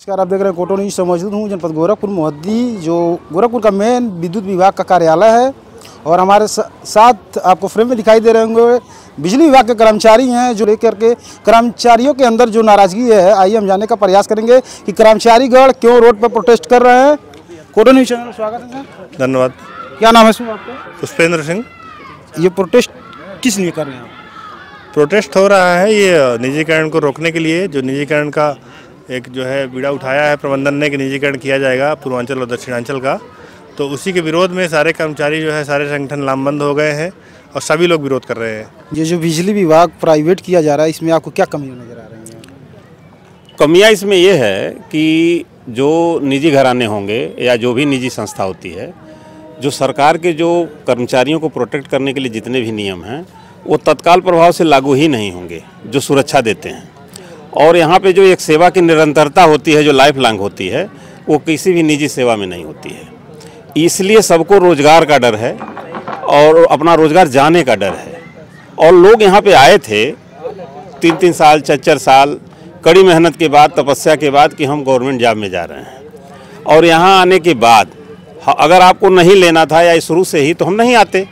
नमस्कार, आप देख रहे हैं कोटो न्यूज़ से मौजूद हूँ जनपद गोरखपुर मोहद्दी, जो गोरखपुर का मेन विद्युत विभाग का कार्यालय है। और हमारे साथ आपको फ्रेम में दिखाई दे रहे होंगे बिजली विभाग के कर्मचारी हैं, जो लेकर के कर्मचारियों के अंदर जो नाराज़गी है, आइए हम जानने का प्रयास करेंगे कि कर्मचारीगण क्यों रोड पर प्रोटेस्ट कर रहे हैं। कोटो न्यूज़ चैनल में स्वागत है सर। धन्यवाद। क्या नाम है सर आपका? पुष्पेंद्र सिंह। ये प्रोटेस्ट किस लिए कर रहे हैं? प्रोटेस्ट हो रहा है ये निजीकरण को रोकने के लिए। जो निजीकरण का एक जो है बीड़ा उठाया है प्रबंधन ने कि निजीकरण किया जाएगा पूर्वांचल और दक्षिणांचल का, तो उसी के विरोध में सारे कर्मचारी जो है, सारे संगठन लामबंद हो गए हैं और सभी लोग विरोध कर रहे हैं। ये जो बिजली विभाग प्राइवेट किया जा रहा है, इसमें आपको क्या कमियाँ नज़र आ रही हैं? कमियाँ इसमें ये है कि जो निजी घराने होंगे या जो भी निजी संस्था होती है, जो सरकार के जो कर्मचारियों को प्रोटेक्ट करने के लिए जितने भी नियम हैं वो तत्काल प्रभाव से लागू ही नहीं होंगे, जो सुरक्षा देते हैं। और यहाँ पे जो एक सेवा की निरंतरता होती है, जो लाइफ लॉन्ग होती है, वो किसी भी निजी सेवा में नहीं होती है। इसलिए सबको रोज़गार का डर है और अपना रोज़गार जाने का डर है। और लोग यहाँ पे आए थे 3-3 साल 4-4 साल कड़ी मेहनत के बाद, तपस्या के बाद कि हम गवर्नमेंट जॉब में जा रहे हैं। और यहाँ आने के बाद अगर आपको नहीं लेना था या शुरू से ही, तो हम नहीं आते।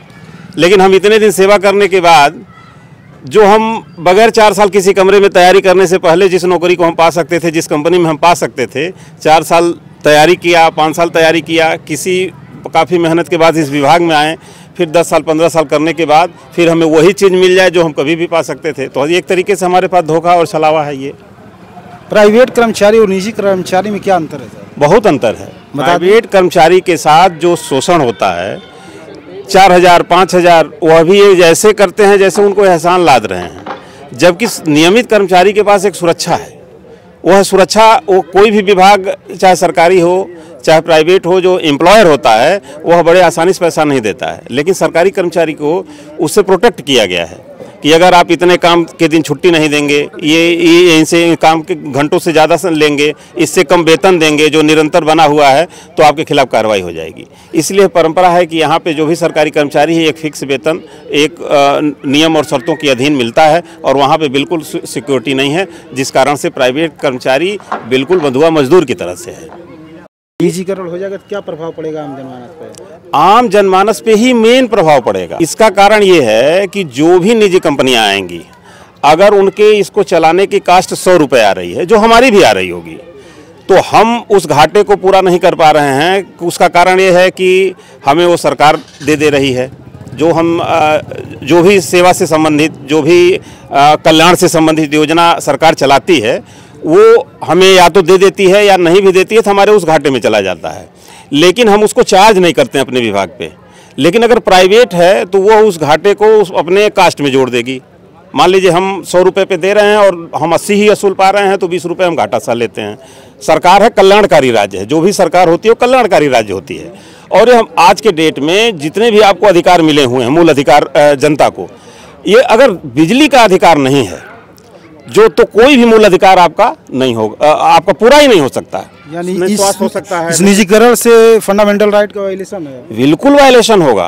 लेकिन हम इतने दिन सेवा करने के बाद, जो हम बगैर 4 साल किसी कमरे में तैयारी करने से पहले जिस नौकरी को हम पा सकते थे, जिस कंपनी में हम पा सकते थे, 4 साल तैयारी किया, 5 साल तैयारी किया, काफ़ी मेहनत के बाद इस विभाग में आए, फिर 10 साल 15 साल करने के बाद फिर हमें वही चीज़ मिल जाए जो हम कभी भी पा सकते थे। तो एक तरीके से हमारे पास धोखा और छलावा है। ये प्राइवेट कर्मचारी और निजी कर्मचारी में क्या अंतर है सर? बहुत अंतर है। प्राइवेट कर्मचारी के साथ जो शोषण होता है, 4000 5000 वह भी ये जैसे करते हैं जैसे उनको एहसान लाद रहे हैं। जबकि नियमित कर्मचारी के पास एक सुरक्षा है। वह सुरक्षा, वो कोई भी विभाग चाहे सरकारी हो चाहे प्राइवेट हो, जो एम्प्लॉयर होता है वह बड़े आसानी से पैसा नहीं देता है। लेकिन सरकारी कर्मचारी को उससे प्रोटेक्ट किया गया है कि अगर आप इतने काम के दिन छुट्टी नहीं देंगे, ये इनसे काम के घंटों से ज़्यादा लेंगे, इससे कम वेतन देंगे जो निरंतर बना हुआ है, तो आपके खिलाफ कार्रवाई हो जाएगी। इसलिए परंपरा है कि यहाँ पे जो भी सरकारी कर्मचारी है, एक फिक्स वेतन एक नियम और शर्तों के अधीन मिलता है और वहाँ पे बिल्कुल सिक्योरिटी नहीं है, जिस कारण से प्राइवेट कर्मचारी बिल्कुल बंधुआ मजदूर की तरह से है। निजीकरण हो जाएगा तो क्या प्रभाव पड़ेगा आम जनमानस पे? आम जनमानस पे ही मेन प्रभाव पड़ेगा। इसका कारण ये है कि जो भी निजी कंपनियां आएंगी, अगर उनके इसको चलाने की कास्ट 100 रुपये आ रही है, जो हमारी भी आ रही होगी, तो हम उस घाटे को पूरा नहीं कर पा रहे हैं। उसका कारण ये है कि हमें वो सरकार दे रही है। जो हम जो भी सेवा से संबंधित, जो भी कल्याण से संबंधित योजना सरकार चलाती है, वो हमें या तो दे देती है या नहीं भी देती है, तो हमारे उस घाटे में चला जाता है। लेकिन हम उसको चार्ज नहीं करते हैं अपने विभाग पे। लेकिन अगर प्राइवेट है तो वो उस घाटे को अपने कास्ट में जोड़ देगी। मान लीजिए हम 100 रुपये पे दे रहे हैं और हम 80 ही वसूल पा रहे हैं, तो 20 रुपये हम घाटा सा लेते हैं। सरकार है कल्याणकारी राज्य है, जो भी सरकार होती है वो कल्याणकारी राज्य होती है। और हम आज के डेट में जितने भी आपको अधिकार मिले हुए हैं, मूल अधिकार जनता को, ये अगर बिजली का अधिकार नहीं है जो, तो कोई भी मूल अधिकार आपका नहीं होगा, आपका पूरा ही नहीं हो सकता है। यानी हो सकता है इस निजीकरण से फंडामेंटल राइट का वायलेशन है। बिल्कुल वायलेशन होगा,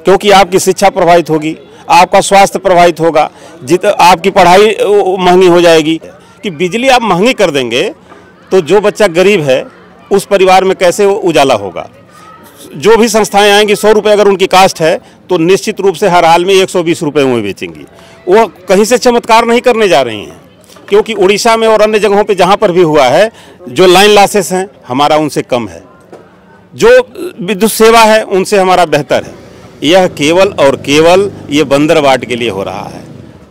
क्योंकि आपकी शिक्षा प्रभावित होगी, आपका स्वास्थ्य प्रभावित होगा, आपकी पढ़ाई महंगी हो जाएगी। कि बिजली आप महंगी कर देंगे तो जो बच्चा गरीब है उस परिवार में कैसे उजाला होगा। जो भी संस्थाएं आएंगी, 100 रुपये अगर उनकी कास्ट है, तो निश्चित रूप से हर हाल में 120 रुपये में बेचेंगी। वो कहीं से चमत्कार नहीं करने जा रही हैं, क्योंकि उड़ीसा में और अन्य जगहों पे जहाँ पर भी हुआ है, जो लाइन लॉसेस हैं हमारा उनसे कम है, जो विद्युत सेवा है उनसे हमारा बेहतर है। यह केवल और केवल ये बंदरवाट के लिए हो रहा है।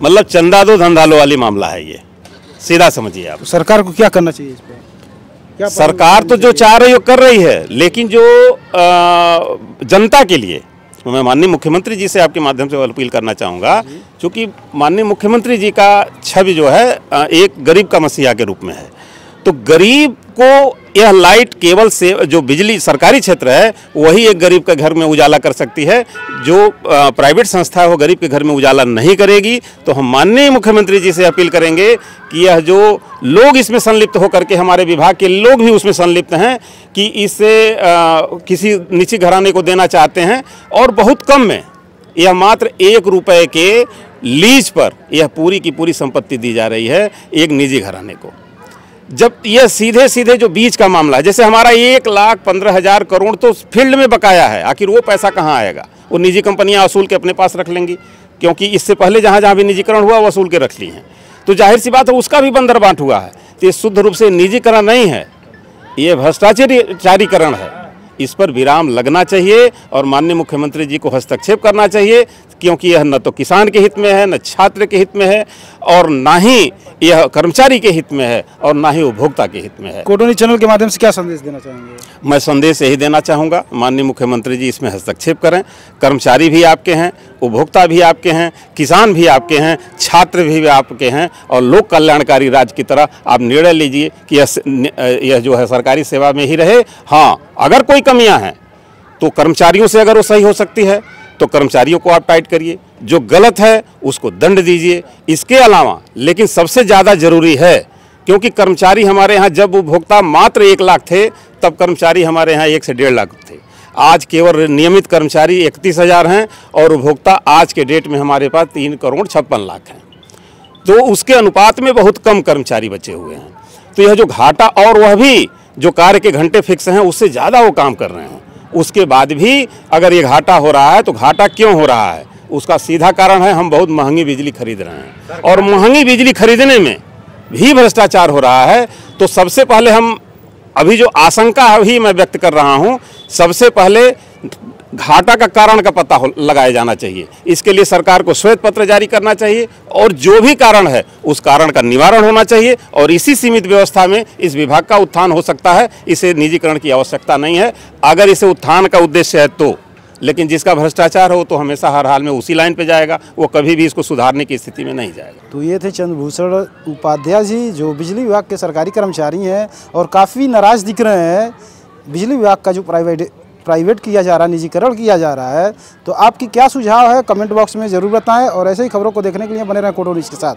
मतलब चंदा दो धंधा लो वाली मामला है ये, सीधा समझिए आप। सरकार को क्या करना चाहिए इस पर? सरकार तो जो चाह रही है कर रही है, लेकिन जो जनता के लिए, मैं माननीय मुख्यमंत्री जी से आपके माध्यम से अपील करना चाहूँगा, क्योंकि माननीय मुख्यमंत्री जी का छवि जो है एक गरीब का मसीहा के रूप में है। तो गरीब को यह लाइट केबल से, जो बिजली सरकारी क्षेत्र है, वही एक गरीब के घर में उजाला कर सकती है। जो प्राइवेट संस्था है वो गरीब के घर में उजाला नहीं करेगी। तो हम माननीय मुख्यमंत्री जी से अपील करेंगे कि यह जो लोग इसमें संलिप्त होकर के, हमारे विभाग के लोग भी उसमें संलिप्त हैं, कि इससे किसी निजी घराने को देना चाहते हैं और बहुत कम में, यह मात्र 1 रुपये के लीज पर यह पूरी की पूरी संपत्ति दी जा रही है एक निजी घराने को। जब यह सीधे सीधे जो बीच का मामला है, जैसे हमारा 1,15,000 करोड़ तो फील्ड में बकाया है, आखिर वो पैसा कहाँ आएगा? वो निजी कंपनियां वसूल के अपने पास रख लेंगी, क्योंकि इससे पहले जहाँ जहाँ भी निजीकरण हुआ वसूल के रख ली हैं। तो जाहिर सी बात है उसका भी बंदर बांट हुआ है। तो ये शुद्ध रूप से निजीकरण नहीं है, ये भ्रष्टाचारीकरण है। इस पर विराम लगना चाहिए और माननीय मुख्यमंत्री जी को हस्तक्षेप करना चाहिए, क्योंकि यह न तो किसान के हित में है, न छात्र के हित में है, और ना ही यह कर्मचारी के हित में है, और ना ही उपभोक्ता के हित में है। कोटो न्यूज़ चैनल के माध्यम से क्या संदेश देना चाहेंगे? मैं संदेश यही देना चाहूँगा, माननीय मुख्यमंत्री जी इसमें हस्तक्षेप करें। कर्मचारी भी आपके हैं, उपभोक्ता भी आपके हैं, किसान भी आपके हैं, छात्र भी आपके हैं, और लोक कल्याणकारी राज्य की तरह आप निर्णय लीजिए कि यह जो है सरकारी सेवा में ही रहे। हाँ, अगर कोई कमियां हैं तो कर्मचारियों से अगर वो सही हो सकती है तो कर्मचारियों को आप टाइट करिए, जो गलत है उसको दंड दीजिए। इसके अलावा लेकिन सबसे ज़्यादा ज़रूरी है, क्योंकि कर्मचारी हमारे यहाँ जब उपभोक्ता मात्र 1 लाख थे तब कर्मचारी हमारे यहाँ 1 से 1.5 लाख थे। आज केवल नियमित कर्मचारी 31,000 हैं और उपभोक्ता आज के डेट में हमारे पास 3,56,00,000 हैं। तो उसके अनुपात में बहुत कम कर्मचारी बचे हुए हैं। तो यह जो घाटा, और वह भी जो कार्य के घंटे फिक्स हैं उससे ज़्यादा वो काम कर रहे हैं, उसके बाद भी अगर ये घाटा हो रहा है तो घाटा क्यों हो रहा है? उसका सीधा कारण है हम बहुत महंगी बिजली खरीद रहे हैं, और महंगी बिजली खरीदने में भी भ्रष्टाचार हो रहा है। तो सबसे पहले हम अभी जो आशंका अभी मैं व्यक्त कर रहा हूं, सबसे पहले घाटा का कारण का पता लगाया जाना चाहिए। इसके लिए सरकार को श्वेत पत्र जारी करना चाहिए, और जो भी कारण है उस कारण का निवारण होना चाहिए, और इसी सीमित व्यवस्था में इस विभाग का उत्थान हो सकता है। इसे निजीकरण की आवश्यकता नहीं है अगर इसे उत्थान का उद्देश्य है तो। लेकिन जिसका भ्रष्टाचार हो तो हमेशा हर हाल में उसी लाइन पे जाएगा, वो कभी भी इसको सुधारने की स्थिति में नहीं जाएगा। तो ये थे चंद्रभूषण उपाध्याय जी, जो बिजली विभाग के सरकारी कर्मचारी हैं और काफ़ी नाराज़ दिख रहे हैं बिजली विभाग का जो प्राइवेट किया जा रहा है, निजीकरण किया जा रहा है। तो आपकी क्या सुझाव है, कमेंट बॉक्स में ज़रूर बताएं, और ऐसे ही खबरों को देखने के लिए बने रहें कोटो न्यूज़ के साथ।